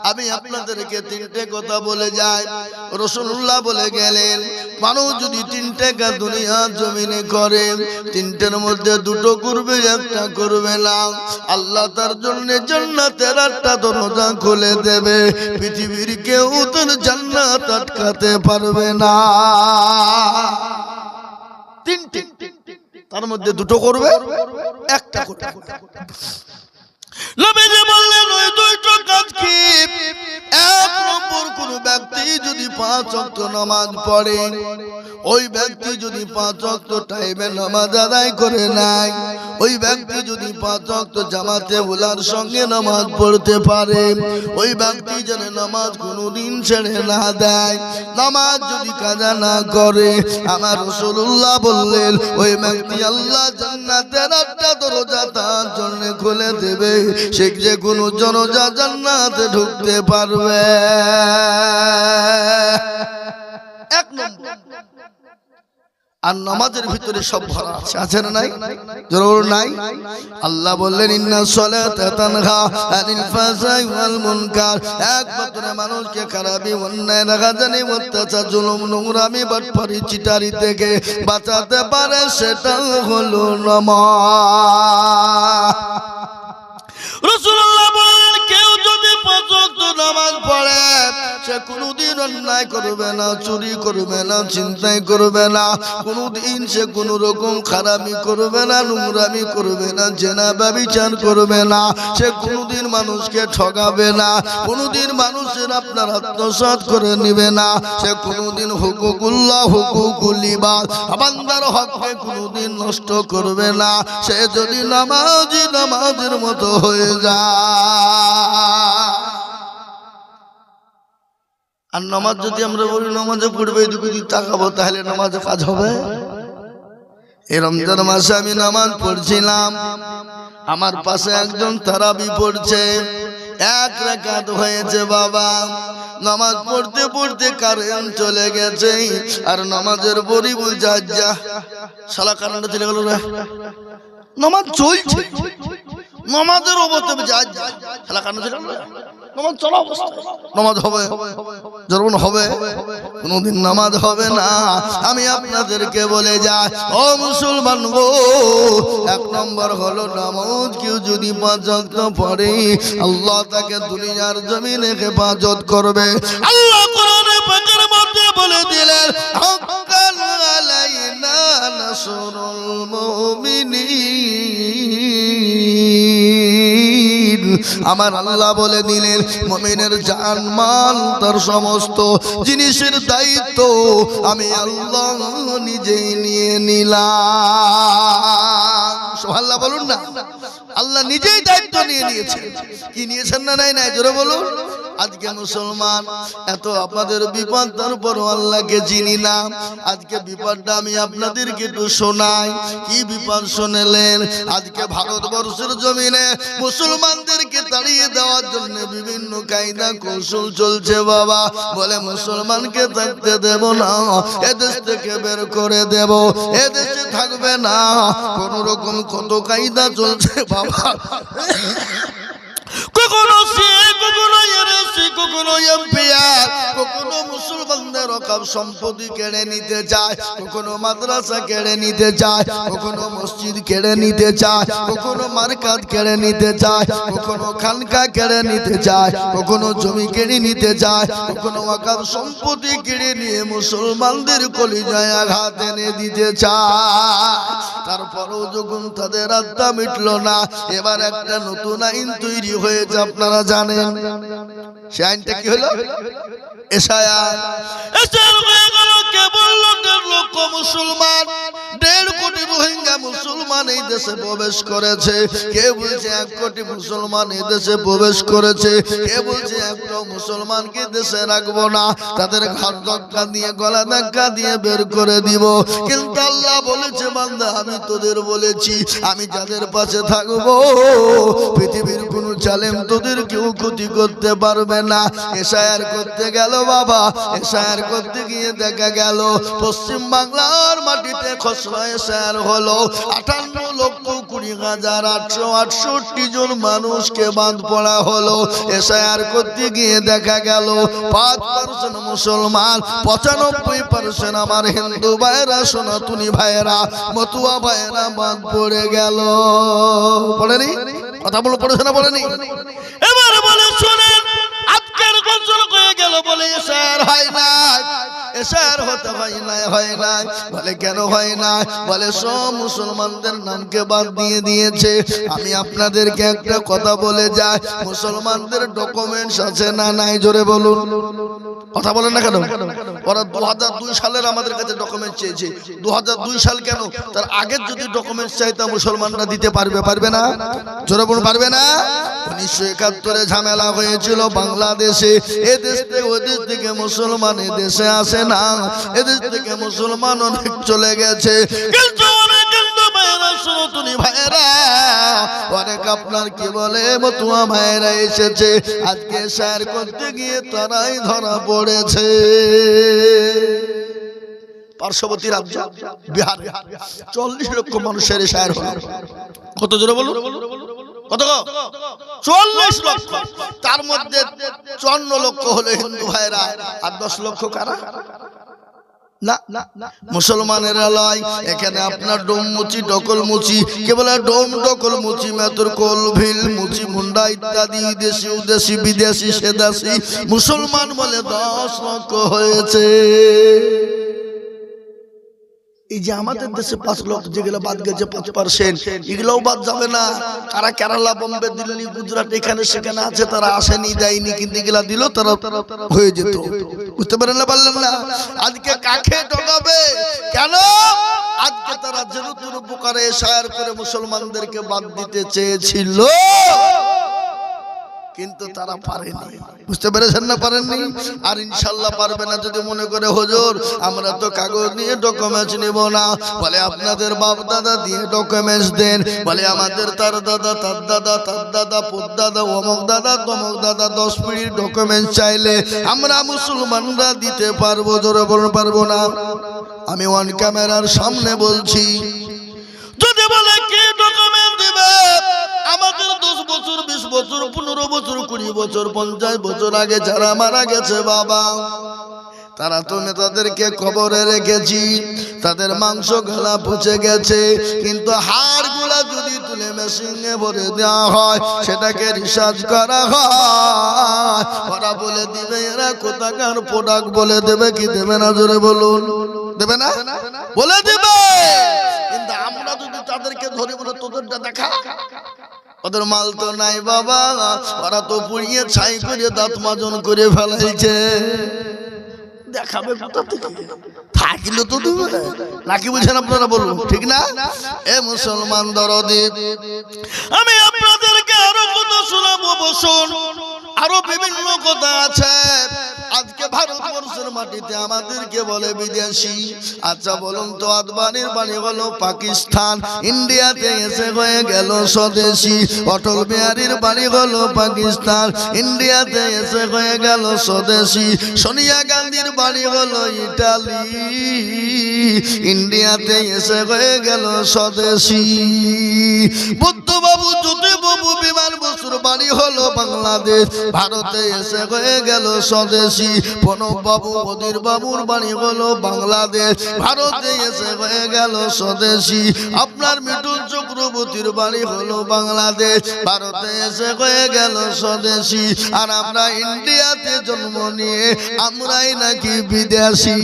আমি আপনাদেরকে তিনটে কথা বলে যাই। রাসূলুল্লাহ বলে গেলেন, মানুষ যদি তিনটে কাজ দুনিয়ার জমিনে করে, তিনটের মধ্যে দুটো করবে, একটা করবে না, আল্লাহ তার জন্য জান্নাতের 8টা দরজা খুলে দেবে। পৃথিবীর কেউ তার জান্নাত আটকাতে পারবে না। তিনটে, তার মধ্যে দুটো করবে, একটা করবে। নবীজি বললেন ওই দুইটা কাজ কি? এক নম্বর, কোন ব্যক্তি যদি 5 ওয়াক্ত নামাজ পড়ে, ওই ব্যক্তি যদি 5 ওয়াক্ত টাইমে নামাজ আদায় করে নাই, ওই ব্যক্তি যদি 5 ওয়াক্ত জামাতে উলার সঙ্গে নামাজ পড়তে পারে, ওই ব্যক্তি যেন নামাজ কোনোদিন ছেড়ে না দেয়, নামাজ যদি কাজা না করে, আমার রাসূলুল্লাহ বললেন ওই ব্যক্তি আল্লাহ জান্নাতের 8টা দরজা তার জন্য খুলে দেবে। সে যে কোনো জনজা জান্নাতে ঢুকতে পারবে। এক নম্বর। আর নামাজের ভিতরে সব ভরা আছে, আছে না নাই? জরুর নাই? আল্লাহ বললেন ইন্নাস সালাতা তানহা আনিল ফাহশাই ওয়াল মুনকার। একমাত্র মানুষকে খারাপি, অন্যায়, রাগাজানি, অত্যাচার, জুলুম, নোংরামি, বাটপারি, চিটারি থেকে বাঁচাতে পারে, সেটা হলো নামাজ। রাসূলুল্লাহ বলেন কেউ যদি 5 ওয়াক্ত নামাজ পড়ে, সে কোনোদিন অন্যায় করবে না, চুরি করবে না, চিন্তাই করবে না, কোনোদিন সে কোনো রকম খারাপি করবে না, নোংরামি করবে না, জেনা ব্যভিচার করবে না, সে কোনোদিন মানুষকে ঠকাবে না, কোনোদিন মানুষের আপনার আত্মসাৎ করে নেবে না, সে কোনোদিন হুকুকুল্লাহ হুকুকুল ইবাদ, বান্দার হককে কোনোদিন নষ্ট করবে না। সে যদি নামাজি নামাজের মতো হয়ে যায়। আর নামাজ যদি আমরা বলি নামাজে পড়বে, এদিকে তাকাবো, তাহলে নামাজে কাজ হবে? এই রমজান মাসে আমি নামাজ পড়ছিলাম, আমার পাশে একজন তারাবি পড়ছে, 1 রাকাত হয়েছে বাবা, নামাজ পড়তে পড়তে কারেন্ট চলে গেছে, আর নামাজের পরই বলছে যা শালা কারেন্ট চলে গেল রে, নামাজ চলছে, নামাজের অবস্থা যা শালা কারেন্ট চলে গেল, নামাজ চলা অবস্থা, নামাজ হবে? জরুর হবে? কোনদিন নামাজ হবে না। আমি আপনাদেরকে বলে যাই, ও মুসলমান গো, 1 নম্বর হলো নামাজ কেউ যদি 5 ওয়াক্ত পড়ে, আল্লাহ তাকে দুনিয়ার জমিনে হেফাজত করবে। আল্লাহ কোরআনে পাকের মধ্যে বলে দিলেন হাক্কান আলাইনা নাসরুল মুমিনিন। আমার আল্লাহ বলে দিলেন মুমিনের জান মাল তার সমস্ত জিনিসের দায়িত্ব আমি আল্লাহ নিজেই নিয়ে নিলাম। সুবহানাল্লাহ বলুন না। আল্লাহ নিজেই দায়িত্ব নিয়ে নিয়েছেন। কি নিয়েছেন না নাই? নাই জোরে বলুন। আজকে মুসলমান এত আপনাদের বিপদ, তারপরও আল্লাহকে চিনি না। আজকে বিপদটা আমি আপনাদেরকে একটু শোনাই। কি বিপদ শুনলেন? আজকে ভারতবর্ষের জমিনে মুসলমানদেরকে তাড়িয়ে দেওয়ার জন্য বিভিন্ন কায়দা কৌশল চলছে বাবা। বলে মুসলমানকে থাকতে দেব না, এদেশ থেকে বের করে দেব, এদেশে থাকবে না, কোন রকম কত কায়দা চলছে বাবা। কখনো কখনো কখনো এমপিআর, কখনো মুসলমানদের রকম সম্পত্তি কেড়ে নিতে চায়, কখনো মাদ্রাসা কেড়ে নিতে চায়, কখনো মসজিদ কেড়ে নিতে চায়, কখনো মার্কাত কেড়ে নিতে চায়, কখনো খানকা কেড়ে নিতে চায়, কখনো জমি কেড়ে নিতে চায়, কখনো ওয়াকফ সম্পত্তি কেড়ে নিয়ে মুসলমানদের কলিজায় আঘাত এনে দিতে চায়। তারপরেও যখন তাদের আত্মা মিটল না, এবার একটা নতুন আইন তৈরি হয়েছে, আপনারা জানেন। সে আইনটা কি হলো? এসআইআর। এসআইআর হয়ে গেল। কেবল 1.5 লক্ষ মুসলমান, 1.5 কোটি রোহিঙ্গা মুসলমান এই দেশে প্রবেশ করেছে। কে বলছে 1 কোটি মুসলমান এই দেশে প্রবেশ করেছে? কে বলছে 1 মুসলমানকে দেশে রাখবো না, তাদের ঘাট ধাক্কা দিয়ে গলা ধাক্কা দিয়ে বের করে দিব। কিন্তু আল্লাহ বলেছে বান্দা আমি তোদের বলেছি আমি যাদের পাশে থাকবো পৃথিবীর কোন জালেম তোদের কেউ ক্ষতি করতে পারবে না। এশায়ার করতে গেল বাবা, এশায়ার করতে গিয়ে দেখা গেল পশ্চিম বাংলার মাটিতে খসড়া এশায়ার হলো 58,20,868 জন মানুষকে বাদ পড়া হলো। এশায়ার করতে গিয়ে দেখা গেল 5% মুসলমান, 95% আমার হিন্দু ভাইরা, সনাতনী ভাইরা, মতুয়া ভাইরা বাদ পড়ে গেল। পড়েনি কথা বলো, পড়েছে না পড়েনি? এবার বলে শুনেন আজকের গজল হয়ে গেল বলে এশায়ার হয় না, এশায়ার হতে হয় না, হয় না। বলে কেন হয় না? বলে সব মুসলমানদের নামকে বাদ দিয়ে দিয়েছে। আমি আপনাদেরকে একটা কথা বলে যাই, মুসলমানদের ডকুমেন্টস আছে না নাই? জোরে বলুন, কথা বলেন না কেন? ওরা 2002 সালের আমাদের কাছে ডকুমেন্ট চেয়েছে। 2002 সাল কেন? তার আগের যদি ডকুমেন্টস চাইতা মুসলমানরা দিতে পারবে? পারবে না? জোরে বলুন, পারবে না? 1971 ঝামেলা হয়েছিল বাংলাদেশে। এদেশ থেকে ওদেশ থেকে মুসলমান এদেশে আসে না, এদেশ থেকে মুসলমান অনেক চলে গেছে। কিন্তু ভাইরা অনেক আপনার কি বলে মতুয়া ভাইরা এসেছে, আজকে শেয়ার করতে গিয়ে তারাই ধরা পড়েছে। পার্শ্ববর্তী রাজ্য বিহার 40 লক্ষ মানুষের শেয়ার হলো। কত জোরে বলুন, কত? 40 লক্ষ। তার মধ্যে 54 লক্ষ হলো হিন্দু ভাইরা, আর 10 লক্ষ কারা? না মুসলমানেরা লয়। এখানে আপনার ডোম মুচি, ডকল মুচি, কে বলে ডোম ডকল মুচি, মেতর কোল ভিল মুচি মুন্ডা ইত্যাদি দেশি উদেশি বিদেশি সেদাসি মুসলমান বলে 10 লক্ষ হয়েছে। এই যে আমাদের দেশে 5 লক্ষ যেগুলো বাদ গেছে 5%, এগুলোও বাদ যাবে না। কারা কেরালা, বোম্বে, দিল্লি, গুজরাট এখানে সেখানে আছে, তারা আসেনি দেয়নি, কিন্তু এগুলা দিল তারা হয়ে যেত। বুঝতে পারেন না? পারলেন না? আজকে কাকে ঠকাবে? কেন? আজকে তারা যেরকম উপকারে শায়ার করে মুসলমানদেরকে বাদ দিতে চেয়েছিল, কিন্তু তারা পারেনি। বুঝতে পেরেছেন না? পারেননি, আর ইনশাল্লাহ পারবে না। যদি মনে করে হুজুর আমরা তো কাগজ নিয়ে ডকুমেন্টস নিব না, বলে আপনাদের বাপ দাদা দিয়ে ডকুমেন্টস দেন। বলে আমাদের তার দাদা, তার দাদা, তার দাদা, পুত দাদা, অমুক দাদা, তমুক দাদা 10 পিঁড়ির ডকুমেন্টস চাইলে আমরা মুসলমানরা দিতে পারবো? জোরে বলুন, পারবো না? আমি ওয়ান ক্যামেরার সামনে বলছি, যদি বলে কি ডকুমেন্ট দিবে, আমাদের 10 বছর, 20 বছর, 15 বছর, 20 বছর, 50 বছর আগে যারা মারা গেছে বাবা, তারা তো নেতাদেরকে কবরে রেখেছি, তাদের মাংস গলা পচে গেছে, কিন্তু হাড় গুলা যদি তুলে মেশিনে ভরে দেওয়া হয়, সেটাকে রিসার্চ করা হয়, ওরা বলে দিবে এরা কোথাকার প্রোডাক্ট বলে দেবে। কি দেবে না? জোরে বলুন, দেবে না? বলে দেবে। কিন্তু আমরা যদি তাদেরকে ধরে বলে তোদেরটা দেখা, ওদের মাল তো নাই বাবা, ওরা তো পুড়িয়ে ছাই করে দাঁত মাজন করে ফেলাইছে, দেখাবে কোথা থেকে? থাকলে তো দেবে নাকি? বুঝেন আপনারা? বলুন, ঠিক না? এ মুসলমান দরদি, আমি আপনাদেরকে আরো কথা শোনাবো, বসুন। আরো বিভিন্ন কথা আছে। আজকে ভারতবর্ষের মাটিতে আমাদেরকে বলে বিদেশি। আচ্ছা বলুন তো, আদবানির বাড়ি হলো পাকিস্তান, ইন্ডিয়াতে এসে হয়ে গেল স্বদেশি। অটল বিহারীর বাড়ি হলো পাকিস্তান, ইন্ডিয়াতে এসে হয়ে গেল স্বদেশি। সোনিয়া গান্ধীর বাড়ি হলো ইটালি, ইন্ডিয়াতে এসে হয়ে গেল স্বদেশি। বুদ্ধবাবু, জ্যোতিবাবু, বিমান বসুর বাড়ি হলো বাংলাদেশ, ভারতে এসে হয়ে গেল স্বদেশি। প্রণব বাবু, অধীর বাবুর বাড়ি হলো বাংলাদেশ, ভারতে এসে হয়ে গেল স্বদেশি। আপনার মিঠুন চক্রবর্তীর বাড়ি হলো বাংলাদেশ, ভারতে এসে হয়ে গেল স্বদেশি। আর আমরা ইন্ডিয়াতে জন্ম নিয়ে আমরাই নাকি বিদেশি।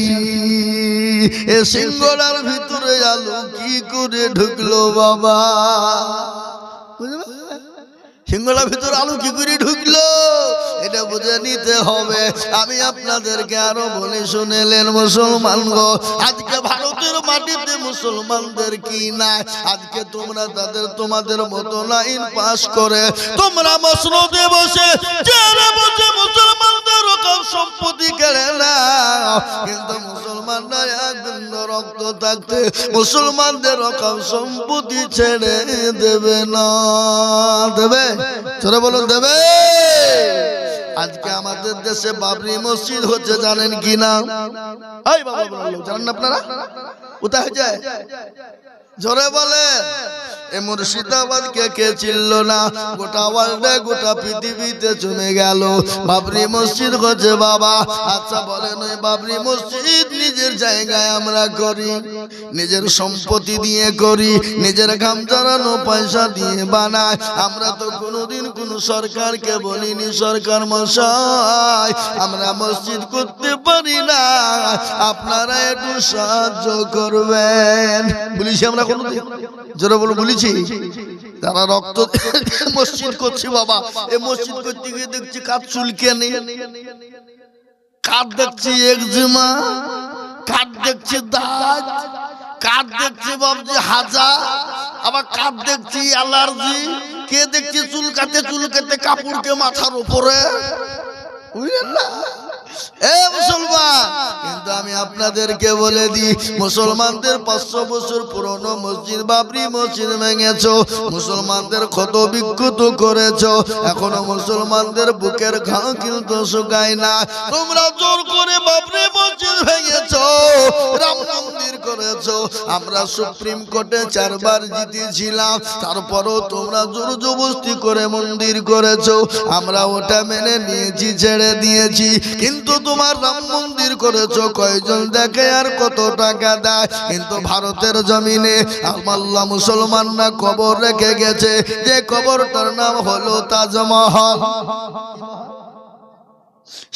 এ সিঙ্গলার ভিতরে আলো কি করে ঢুকলো বাবা? সিঙ্গলার ভিতরে আলো কি করে ঢুকলো? এটা বুঝে নিতে হবে। আমি আপনাদেরকে আরো বলে শুনেলেন মুসলমান গো, আজকে ভারতের মাটিতে মুসলমানদের কি নাই? আজকে তোমরা তাদের তোমাদের মতো লাইন পাস করে তোমরা মসনদে বসে চেয়ারে বসে মুসলমান থাকতে মুসলমানদের রকম সম্পত্তি ছেড়ে দেবে না। দেবে? চলে বলুন দেবে? আজকে আমাদের দেশে বাবরি মসজিদ হচ্ছে জানেন কি না? এই বাবা বললো জানেন না আপনারা? কোথায় যায়? জোরে বলে। এ মুর্শিদাবাদকে কে চিনল না? গোটা ওয়ার্ল্ডে গোটা পৃথিবীতে জমে গেল বাবরি মসজিদ হচ্ছে বাবা। আচ্ছা বলেন ওই বাবরি মসজিদ নিজের জায়গায় আমরা করি, নিজের সম্পত্তি দিয়ে করি, নিজের ঘাম ঝরানো পয়সা দিয়ে বানাই। আমরা তো কোনোদিন কোন সরকারকে বলিনি সরকার মশাই আমরা মসজিদ করতে পারি না, আপনারা একটু সাহায্য করবেন। বলিছি আমরা কোনোদিন? জোরে বলো বলেছি? তারা রক্ত মসজিদ করছে বাবা। এই মসজিদ করতে গিয়ে দেখছি কাজ চুলকে নেই, কাজ দেখছি একজিমা, কাজ দেখছি দাগ, কাজ দেখছি বাবজি হাজা, আবার কাজ দেখছি অ্যালার্জি, কে দেখছি চুলকাতে চুলকাতে কাপড়কে মাথার উপরে। বুঝলেন না? এ মুসলমান, কিন্তু আমি আপনাদেরকে বলে দিই মুসলমানদের 500 বছর পুরনো মসজিদ বাবরি মসজিদ ভেঙেছো, মুসলমানদের ক্ষত বিক্ষত করেছো, এখনো মুসলমানদের বুকের ঘাম কিন্তু শুকায় না। তোমরা জোর করে বাবরি মসজিদ ভেঙেছো, রাম মন্দির করেছো। আমরা সুপ্রিম কোর্টে 4 বার জিতেছিলাম, তারপরও তোমরা জোর জবরদস্তি করে মন্দির করেছো। আমরা ওটা মেনে নিয়েছি, ছেড়ে দিয়েছি। কিন্তু তোমার রাম মন্দির করেছো, কয়জন দেখে আর কত টাকা দেয়? কিন্তু ভারতের জমিনে আল্লাহ মুসলমানরা কবর রেখে গেছে, যে কবরটার নাম হলো তাজমহল।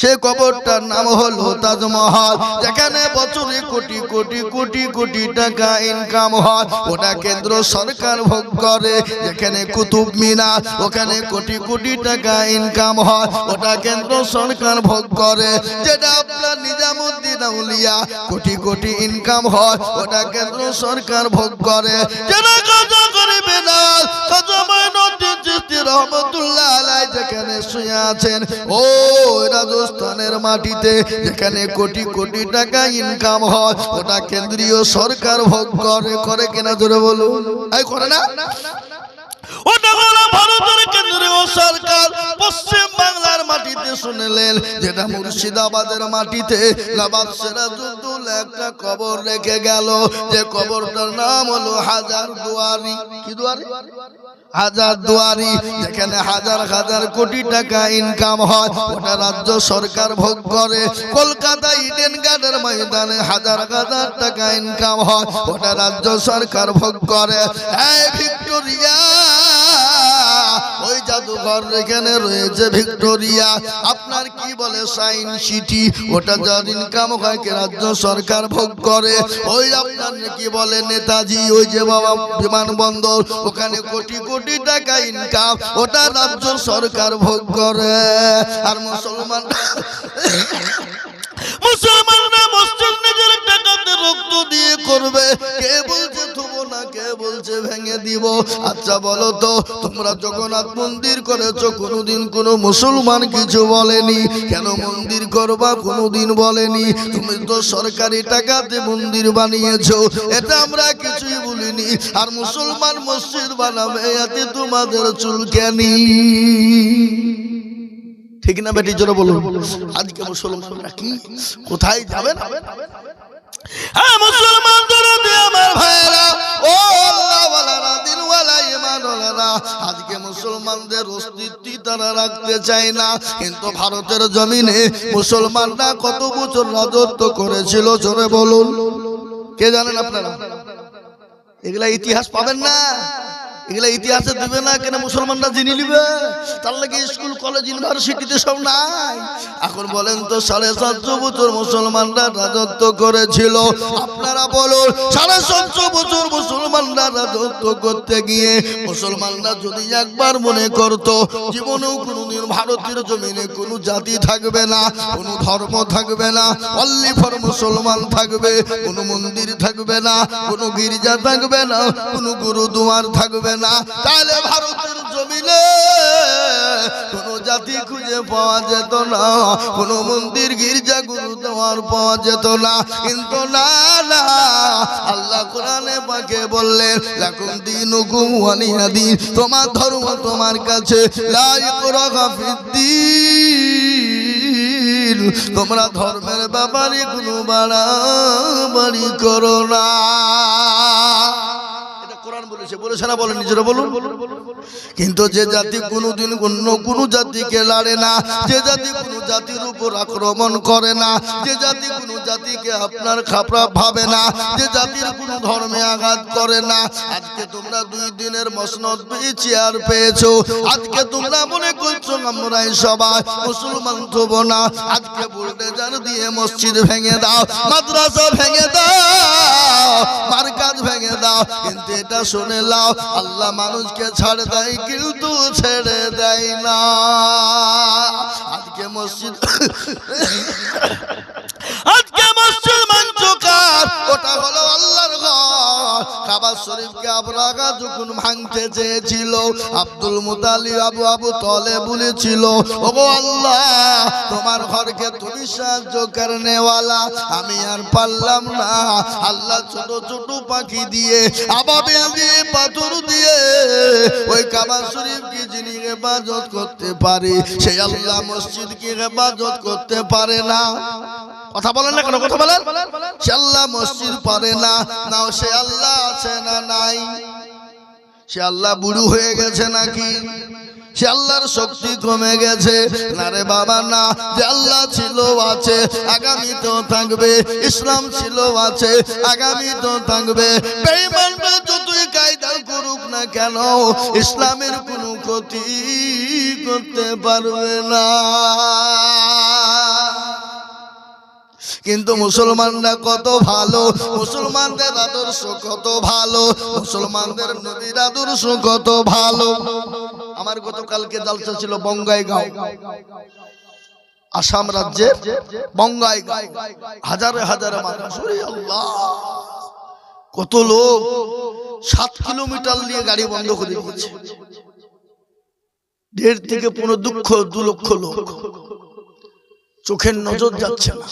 সে কবরটার নাম হলো তাজমহল, যেখানে বছরে কোটি কোটি কোটি কোটি টাকা ইনকাম হয়। ওটা কেন্দ্র সরকার ভোগ করে। যেখানে কুতুব মিনার, ওখানে কোটি কোটি টাকা ইনকাম হয়, ওটা কেন্দ্র সরকার ভোগ করে। যেটা আপনার নিজামুদ্দিন আউলিয়া কোটি কোটি ইনকাম হয়, ওটা কেন্দ্র সরকার ভোগ করে। যেটা কাজা করবে না রহমতুল্লাহ আলাইহি যেখানে শুয়ে আছেন ও রাজস্থানের মাটিতে, যেখানে কোটি কোটি টাকা ইনকাম হয়, ওটা কেন্দ্রীয় সরকার ভোগ করে। করে কিনা জোরে বলুন? এই করে না? ওটা হলো ভারতের কেন্দ্রীয় সরকার। পশ্চিম বাংলার মাটিতে শুনলেন, যেটা মুর্শিদাবাদের মাটিতে নবাব সিরাজউদ্দৌলা একটা কবর রেখে গেল, যে কবরটার নাম হলো হাজার দুয়ারি। কি দুয়ারি? হাজার দুয়ারি, যেখানে হাজার হাজার কোটি টাকা ইনকাম হয়, ওটা রাজ্য সরকার ভোগ করে। কলকাতা ইডেন গার্ডের ময়দানে হাজার হাজার টাকা ইনকাম হয়, ওটা রাজ্য সরকার ভোগ করে। এই ভিক্টোরিয়া, ওই জাদুঘর এখানে রয়েছে ভিক্টোরিয়া, আপনার কি বলে সায়েন্স সিটি, ওটা যার ইনকাম হয় কে রাজ্য সরকার ভোগ করে। ওই আপনার কি বলে নেতাজি, ওই যে বাবা বিমানবন্দর, ওখানে কোটি কোটি টাকা ইনকাম, ওটা রাজ্য সরকার ভোগ করে। আর মুসলমানরা মসজিদ নিজের টাকাতে রক্ত দিয়ে করবে। কে বলছে থুবো না, কে বলছে ভেঙে দিব? আচ্ছা বলো তো, তোমরা জগন্নাথ মন্দির করেছো, কোনোদিন কোনো মুসলমান কিছু বলেনি? কেন মন্দির করবা কোনোদিন বলেনি? তুমি তো সরকারি টাকাতে মন্দির বানিয়েছো, এটা আমরা কিছুই বলিনি। আর মুসলমান মসজিদ বানাবে, এতে তোমাদের চুলকানি। ঠিক না বেটি? জোরে বলুন। আজকে মুসলমানরা কি কোথায় যাবেন? হ্যাঁ মুসলমান দরদি আমার ভাইরা, ও আল্লাহওয়ালারা, দিনওয়ালা, ঈমানওয়ালারা, আজকে মুসলমানদের অস্তিত্ব তারা রাখতে চায় না। কিন্তু ভারতের জমিনে মুসলমানরা কত বছর রাজত্ব করেছিল? জোরে বলুন। কে জানেন আপনারা? এগুলা ইতিহাস পাবেন না, এগুলা ইতিহাসে দিবে না। কেন? মুসলমানরা জেনে নিবে, তার লাগে স্কুল কলেজ ইউনিভার্সিটিতে সব নাই। এখন বলেন তো 750 বছর মুসলমানরা রাজত্ব করেছিল। আপনারা বলুন 750 বছর মুসলমানরা রাজত্ব করতে গিয়ে মুসলমানরা যদি একবার মনে করত জীবনেও কোনোদিন ভারতের জমিনে কোনো জাতি থাকবে না, কোনো ধর্ম থাকবে না, অনলি ফর মুসলমান থাকবে, কোনো মন্দির থাকবে না, কোনো গির্জা থাকবে না, কোনো গুরুদুয়ার থাকবে না, তাহলে ভারতের জমিনে কোন জাতি খুঁজে পাওয়া যেত না, কোনো মন্দির গির্জা গুরুদ্বার পাওয়া যেত না, কিন্তু না না, আল্লাহ কোরআনে পাকে বললেন লাকুম দীনুকুম ওয়ালিয়া দীন, তোমার ধর্ম তোমার কাছে, লা ইকরাহা ফিদ্দীন, তোমরা ধর্মের ব্যাপারে কোনো বাড়াবাড়ি করো না। এটা কোরআন বলেছে, বলেছে না বলেন? নিজেরা বলুন। কিন্তু যে জাতি কোনোদিন অন্য কোনো জাতিকে লাড়ে না, যে জাতি কোনো জাতির উপর আক্রমণ করে না, যে জাতি কোনো জাতিকে আপনার খাপড়া ভাবে না, যে জাতির কোনো ধর্মে আঘাত করে না, আজকে তোমরা 2 দিনের মসনদ চেয়ার পেয়েছো, আজকে তোমরা মনে করছো আমরাই সবাই মুসলমান হব না, আজকে বুলডোজার দিয়ে মসজিদ ভেঙে দাও, মাদ্রাসা ভেঙে দাও, মার্কাজ ভেঙে দাও, কিন্তু এটা শুনে লাও, আল্লাহ মানুষকে ছাড় দেয় কিন্তু ছেড়ে দেয় না। আজকে মসজিদ মানচকার, ওটা হলো আল্লাহর ঘর। কাবা শরীফকে আবরাহা যখন ভাঙতে চেয়েছিল, আব্দুল মুতালিব আবু তলে বলেছিল, ওগো আল্লাহ, তোমার ঘরকে তুমি সাহায্য করনেওয়ালা, আমি আর পারলাম না। আল্লাহ ছোট ছোট পাখি দিয়ে, আবাবিল দিয়ে, পাথর দিয়ে ওই কাবা শরীফকে যিনি হেফাজত করতে পারে, সেই আল্লাহ মসজিদকে হেফাজত করতে পারে না? কথা বলেন না কেন? কথা বলেন। সে আল্লাহ মসজিদ পারে না, নাও সে আল্লাহ আছে না নাই? সে আল্লাহ বুড়ো হয়ে গেছে নাকি? সে আল্লাহর শক্তি কমে গেছে? না রে বাবা না, যে আল্লাহ ছিল আছে, আগামী তো থাকবে, ইসলাম ছিল আছে, আগামী তো থাকবে। বেঈমানরা যতই কায়দা করুক না কেন, ইসলামের কোনো ক্ষতি করতে পারবে না। কিন্তু মুসলমানরা কত ভালো, মুসলমানদের আদর্শ কত ভালো, মুসলমানদের নবীর আদর্শ কত ভালো। আমার গতকালকে জালসা ছিল বঙ্গাইগাঁও, আসাম রাজ্যের বঙ্গাইগাঁও, হাজারে হাজারে মানুষ, আল্লাহ কত লোক, 7 কিলোমিটার নিয়ে গাড়ি বন্ধ করে দিয়েছে, 1.5 থেকে 2 লক্ষ লোক, চোখের নজর যাচ্ছে না।